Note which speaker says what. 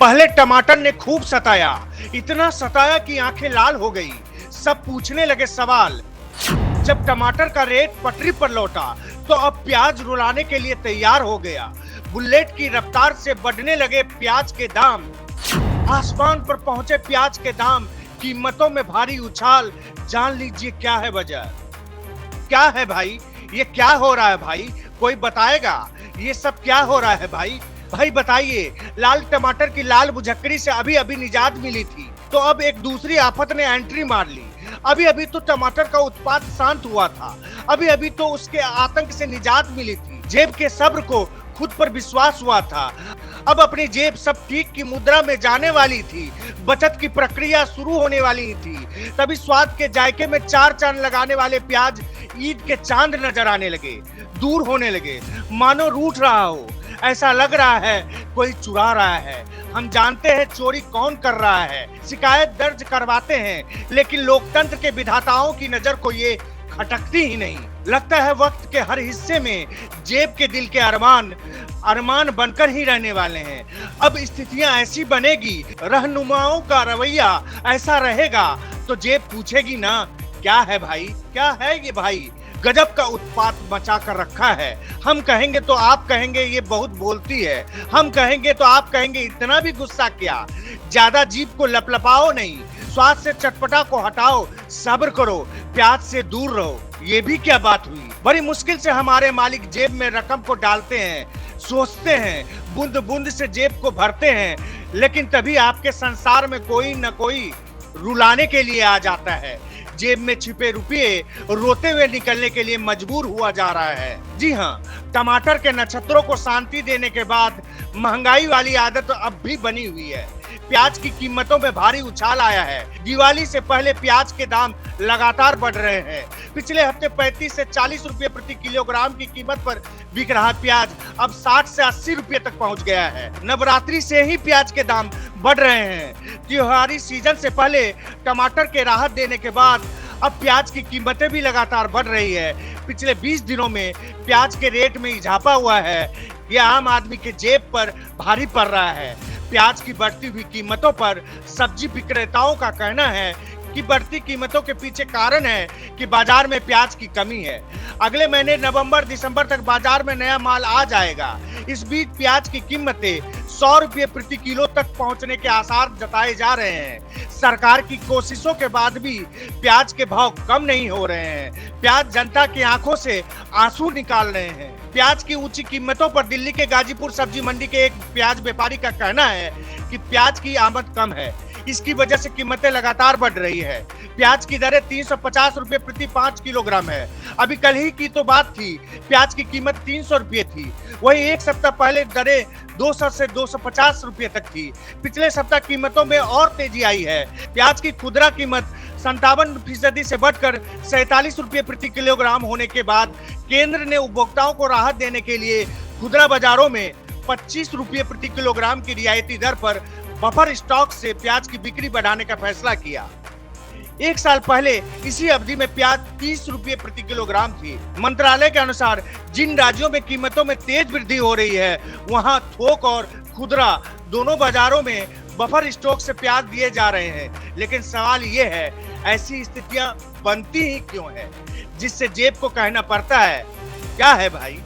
Speaker 1: पहले टमाटर ने खूब सताया, इतना सताया कि आंखें लाल हो गई। सब पूछने लगे सवाल। जब टमाटर का रेट पटरी पर लौटा तो अब प्याज रुलाने के लिए तैयार हो गया। बुलेट की रफ्तार से बढ़ने लगे प्याज के दाम। आसमान पर पहुंचे प्याज के दाम, कीमतों में भारी उछाल। जान लीजिए क्या है वजह। क्या है भाई, ये क्या हो रहा है भाई? कोई बताएगा ये सब क्या हो रहा है भाई? भाई बताइए। लाल टमाटर की लाल भुजक्करी से अभी अभी निजात मिली थी तो अब एक दूसरी आफत ने एंट्री मार ली। अभी अभी तो टमाटर का उत्पाद शांत हुआ था, अभी अभी तो उसके आतंक से निजात मिली थी। जेब के सब्र को खुद पर विश्वास हुआ था। अब अपनी जेब सब ठीक की मुद्रा में जाने वाली थी, बचत की प्रक्रिया शुरू होने वाली थी। तभी स्वाद के जायके में चार चांद लगाने वाले प्याज ईद के चांद नजर आने लगे, दूर होने लगे, मानो रूठ रहा हो। ऐसा लग रहा है कोई चुरा रहा है। हम जानते हैं चोरी कौन कर रहा है, शिकायत दर्ज करवाते हैं, लेकिन लोकतंत्र के विधाताओं की नजर को ये खटकती ही नहीं। लगता है वक्त के हर हिस्से में जेब के दिल के अरमान बनकर ही रहने वाले हैं। अब स्थितियां ऐसी बनेगी, रहनुमाओं का रवैया ऐसा रहेगा तो जेब पूछेगी ना, क्या है भाई, क्या है ये भाई? गजब का उत्पात मचा कर रखा है। हम कहेंगे तो आप कहेंगे ये बहुत बोलती है, हम कहेंगे तो आप कहेंगे इतना भी गुस्सा क्या। ज्यादा जीभ को लपलपाओ नहीं, स्वाद से चटपटा को हटाओ, सब्र करो, प्याज से दूर रहो। ये भी क्या बात हुई? बड़ी मुश्किल से हमारे मालिक जेब में रकम को डालते हैं, सोचते हैं, बूंद बूंद से जेब को भरते हैं, लेकिन तभी आपके संसार में कोई न कोई रुलाने के लिए आ जाता है। जेब में छिपे रुपये रोते हुए निकलने के लिए मजबूर हुआ जा रहा है। जी हाँ, टमाटर के नक्षत्रों को शांति देने के बाद महंगाई वाली आदत अब भी बनी हुई है। प्याज की कीमतों में भारी उछाल आया है। दिवाली से पहले प्याज के दाम लगातार बढ़ रहे हैं। पिछले हफ्ते 35 से 40 रुपए प्रति किलोग्राम की कीमत पर बिक रहा प्याज अब 60 से 80 रुपए तक पहुंच गया है। नवरात्रि से ही प्याज के दाम बढ़ रहे हैं। त्योहारी सीजन से पहले टमाटर के राहत देने के बाद अब प्याज की कीमतें भी लगातार बढ़ रही है। पिछले 20 दिनों में प्याज के रेट में इजाफा हुआ है। यह आम आदमी के जेब पर भारी पड़ रहा है। प्याज की बढ़ती हुई कीमतों पर सब्जी विक्रेताओं का कहना है कि बढ़ती कीमतों के पीछे कारण है कि बाजार में प्याज की कमी है। अगले महीने नवंबर दिसंबर तक बाजार में नया माल आ जाएगा। इस बीच प्याज की कीमतें 100 रुपये प्रति किलो तक पहुंचने के आसार जताए जा रहे हैं। सरकार की कोशिशों के बाद भी प्याज के भाव कम नहीं हो रहे हैं। प्याज जनता की आंखों से आंसू निकाल रहे हैं। प्याज की ऊंची कीमतों पर दिल्ली के गाजीपुर सब्जी मंडी के एक प्याज व्यापारी का कहना है कि प्याज की आमद कम है, इसकी वजह से कीमतें लगातार बढ़ रही है। प्याज की दरें 350 रुपए प्रति 5 किलोग्राम है। अभी कल ही की तो बात थी, प्याज की कीमत 300 रुपए थी। वही एक सप्ताह पहले दरें 200 से 250 रुपए तक थी। पिछले सप्ताह कीमतों में और तेजी आई है। प्याज की खुदरा कीमत 57% से बढ़कर 47 रुपए प्रति किलोग्राम होने के बाद केंद्र ने उपभोक्ताओं को राहत देने के लिए खुदरा बाजारों में 25 रुपए प्रति किलोग्राम की रियायती दर पर बफर स्टॉक से प्याज की बिक्री बढ़ाने का फैसला किया। एक साल पहले इसी अवधि में प्याज 30 रुपये प्रति किलोग्राम थी। मंत्रालय के अनुसार जिन राज्यों में कीमतों में तेज वृद्धि हो रही है, वहां थोक और खुदरा दोनों बाजारों में बफर स्टॉक से प्याज दिए जा रहे हैं। लेकिन सवाल ये है, ऐसी स्थितियां बनती ही क्यों है जिससे जेब को कहना पड़ता है, क्या है भाई?